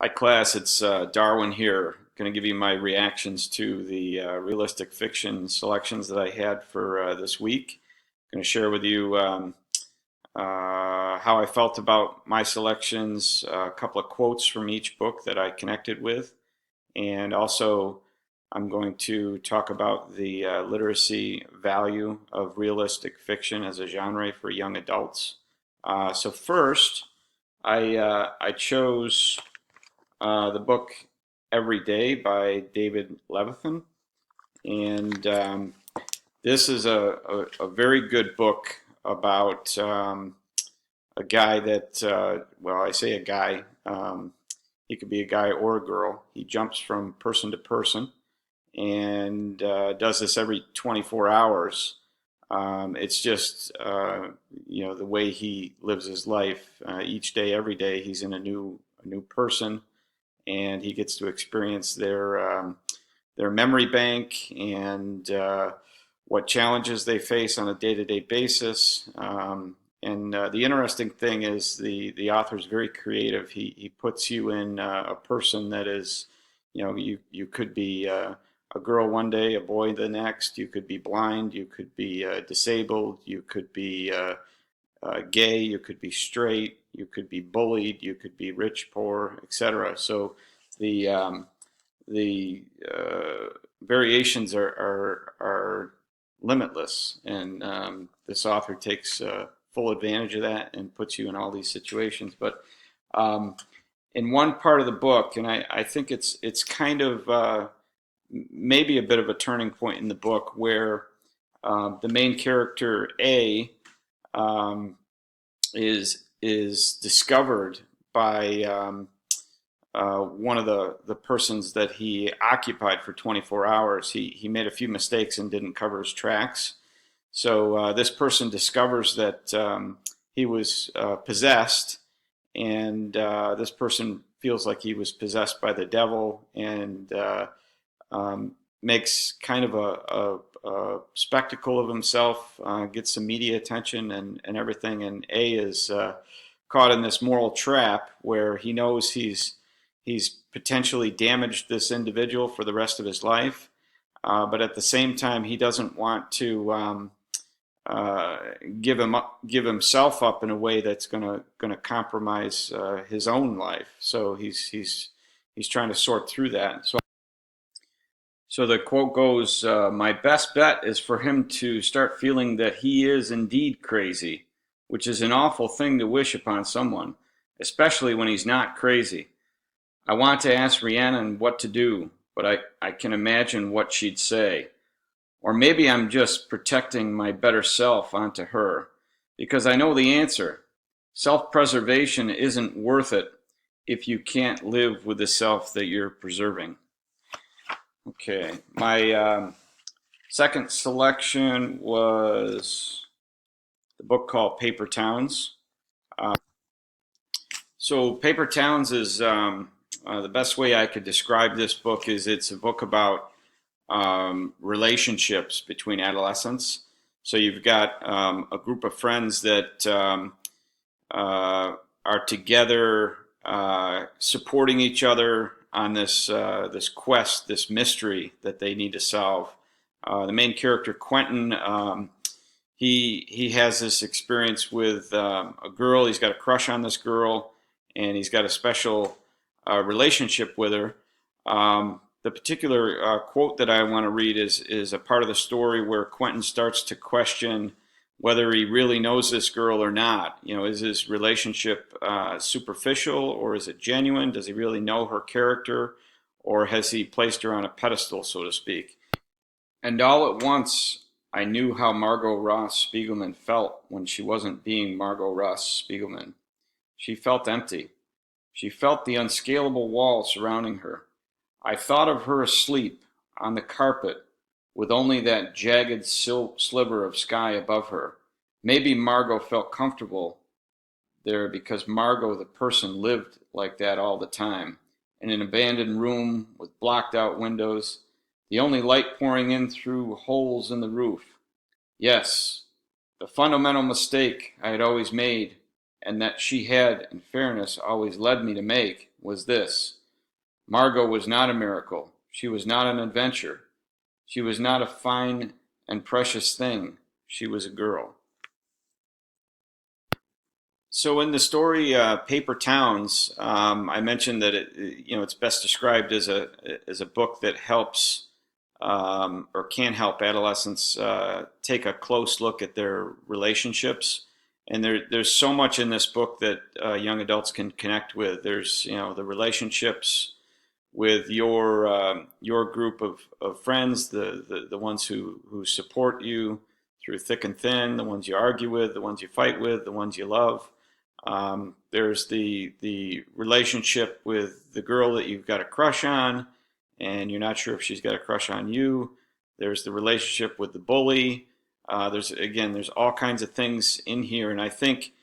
Hi class, it's Darwin here. Going to give you my reactions to the realistic fiction selections that I had for this week. Going to share with you how I felt about my selections, a couple of quotes from each book that I connected with, and also I'm going to talk about the literacy value of realistic fiction as a genre for young adults. So first, I chose the book Every Day by David Levithan. And this is a very good book about a guy that, well, I say a guy, he could be a guy or a girl. He jumps from person to person and does this every 24 hours. It's just, the way he lives his life. Each day, every day, he's in a new person, and he gets to experience their memory bank and what challenges they face on a day-to-day basis. And the interesting thing is the author is very creative. He puts you in a person that is, you could be a girl one day, a boy the next. You could be blind. You could be disabled. You could be gay, you could be straight, you could be bullied, you could be rich, poor, etc. So the variations are limitless, and this author takes full advantage of that and puts you in all these situations. But um, in one part of the book, and I think it's kind of maybe a bit of a turning point in the book where the main character A um, is discovered by one of the persons that he occupied for 24 hours. He made a few mistakes and didn't cover his tracks. So this person discovers that he was possessed, and this person feels like he was possessed by the devil, and makes kind of a spectacle of himself, gets some media attention and everything. And A is caught in this moral trap where he knows he's potentially damaged this individual for the rest of his life, but at the same time he doesn't want to uh, give himself up in a way that's gonna compromise his own life. So he's trying to sort through that. So the quote goes, my best bet is for him to start feeling that he is indeed crazy, which is an awful thing to wish upon someone, especially when he's not crazy. I want to ask Rhiannon what to do, but I can imagine what she'd say. Or maybe I'm just protecting my better self onto her, because I know the answer. Self-preservation isn't worth it if you can't live with the self that you're preserving. Okay, my second selection was the book called Paper Towns. Uh, so Paper Towns is the best way I could describe this book is it's a book about relationships between adolescents. So you've got a group of friends that are together, supporting each other on this quest, this mystery that they need to solve. The main character Quentin, he has this experience with a girl. He's got a crush on this girl, and he's got a special relationship with her. The particular quote that I want to read is a part of the story where Quentin starts to question whether he really knows this girl or not. Is his relationship superficial, or is it genuine? Does he really know her character, or has he placed her on a pedestal, so to speak? And all at once, I knew how Margot Ross Spiegelman felt when she wasn't being Margot Ross Spiegelman. She felt empty. She felt the unscalable wall surrounding her. I thought of her asleep on the carpet with only that jagged sliver of sky above her. Maybe Margot felt comfortable there because Margot, the person, lived like that all the time, in an abandoned room with blocked out windows, the only light pouring in through holes in the roof. Yes, the fundamental mistake I had always made and that she had, in fairness, always led me to make was this: Margot was not a miracle. She was not an adventure. She was not a fine and precious thing. She was a girl. So in the story Paper Towns, I mentioned that it's best described as a book that helps or can help adolescents take a close look at their relationships. And there's so much in this book that young adults can connect with. There's the relationships with your group of friends, the ones who support you through thick and thin, the ones you argue with, the ones you fight with, the ones you love. There's the relationship with the girl that you've got a crush on, and you're not sure if she's got a crush on you. There's the relationship with the bully. There's all kinds of things in here, and I think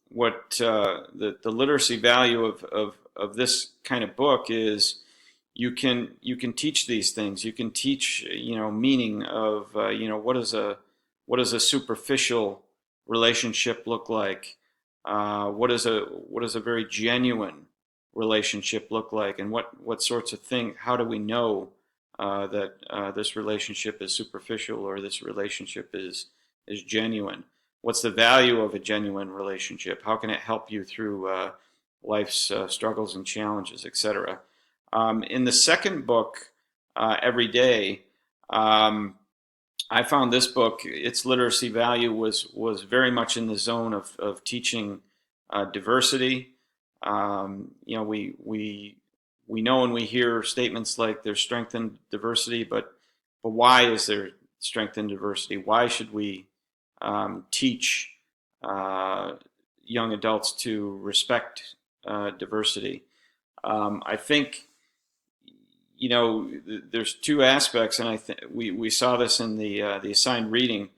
what the literacy value of this kind of book is you can teach these things. You can teach meaning of what does a superficial relationship look like? What does a very genuine relationship look like, and what sorts of things? How do we know that this relationship is superficial or this relationship is genuine? What's the value of a genuine relationship? How can it help you through life's struggles and challenges, etc.? In the second book, Every Day, I found this book, its literacy value was very much in the zone of teaching diversity. We know and we hear statements like there's strength in diversity, but why is there strength in diversity? Why should we teach young adults to respect diversity? I think there's two aspects, and I think we saw this in the assigned reading.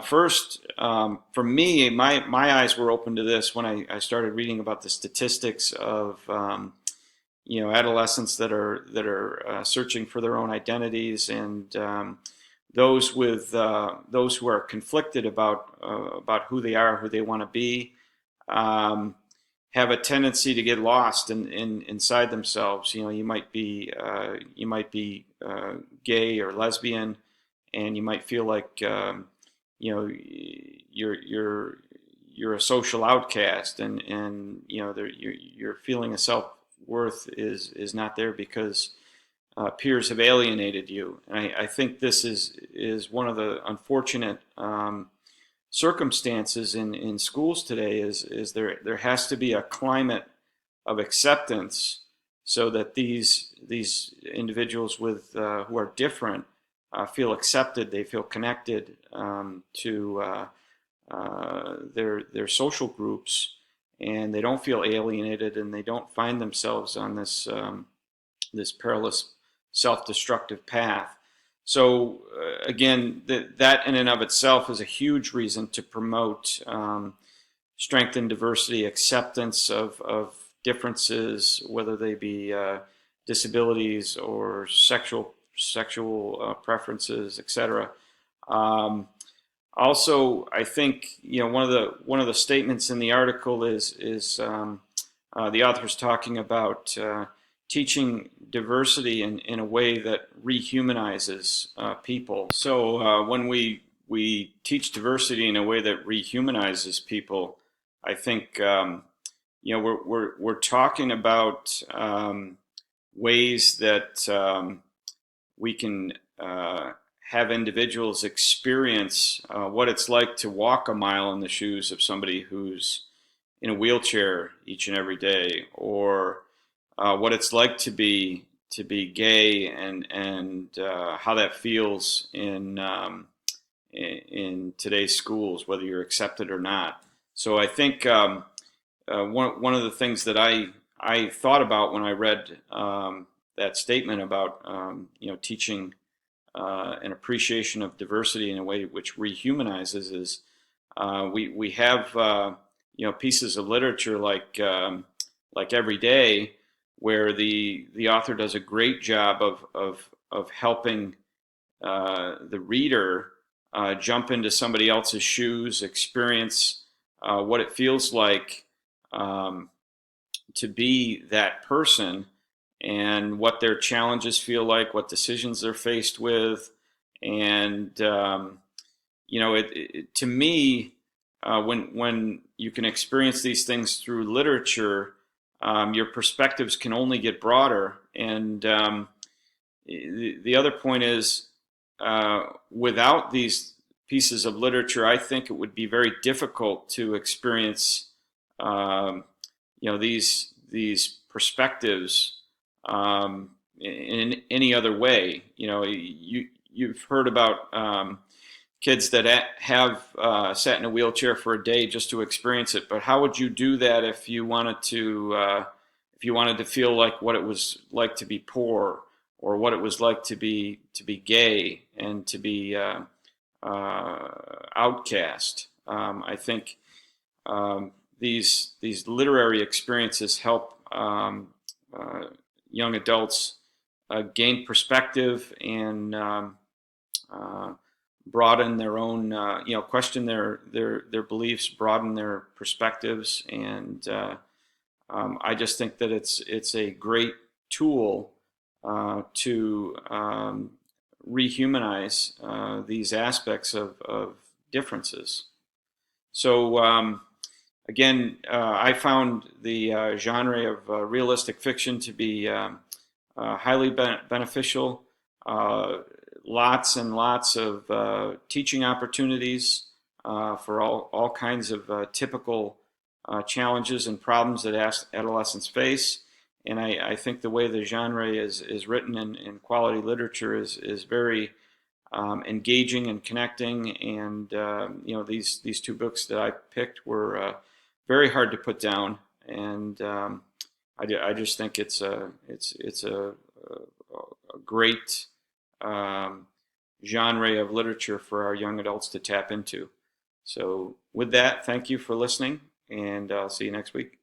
First, for me, my eyes were open to this when I started reading about the statistics of adolescents that are searching for their own identities, and those who are conflicted about who they are, who they want to be. Have a tendency to get lost inside themselves. You might be gay or lesbian, and you might feel like you're a social outcast, and your feeling of self-worth is not there because peers have alienated you. And I think this is one of the unfortunate circumstances in schools today is there has to be a climate of acceptance so that these individuals with who are different feel accepted, they feel connected to their social groups, and they don't feel alienated, and they don't find themselves on this perilous self-destructive path. So again, that in and of itself is a huge reason to promote strength and diversity, acceptance of differences, whether they be disabilities or sexual preferences, etc. Also, I think one of the statements in the article is the author's talking about teaching diversity in a way that rehumanizes people. So when we teach diversity in a way that rehumanizes people, I think we're talking about ways that we can have individuals experience what it's like to walk a mile in the shoes of somebody who's in a wheelchair each and every day, or what it's like to be gay, and how that feels in today's schools, whether you're accepted or not. So I think one of the things that I thought about when I read that statement about teaching an appreciation of diversity in a way which rehumanizes is we have pieces of literature like Every Day, where the author does a great job of helping the reader jump into somebody else's shoes, experience what it feels like to be that person, and what their challenges feel like, what decisions they're faced with. And to me, when you can experience these things through literature, your perspectives can only get broader. And the other point is, without these pieces of literature, I think it would be very difficult to experience, these perspectives in any other way. You've heard about kids that have sat in a wheelchair for a day just to experience it. But how would you do that if you wanted to feel like what it was like to be poor, or what it was like to be gay and to be outcast? I think these literary experiences help young adults gain perspective and broaden their own, question their beliefs, broaden their perspectives. And I just think that it's a great tool to rehumanize these aspects of differences. So again, I found the genre of realistic fiction to be highly beneficial. Lots and lots of teaching opportunities for all kinds of typical challenges and problems that adolescents face. And I think the way the genre is written in quality literature is very engaging and connecting. And these two books that I picked were very hard to put down. And I just think it's a great genre of literature for our young adults to tap into. So with that, thank you for listening, and I'll see you next week.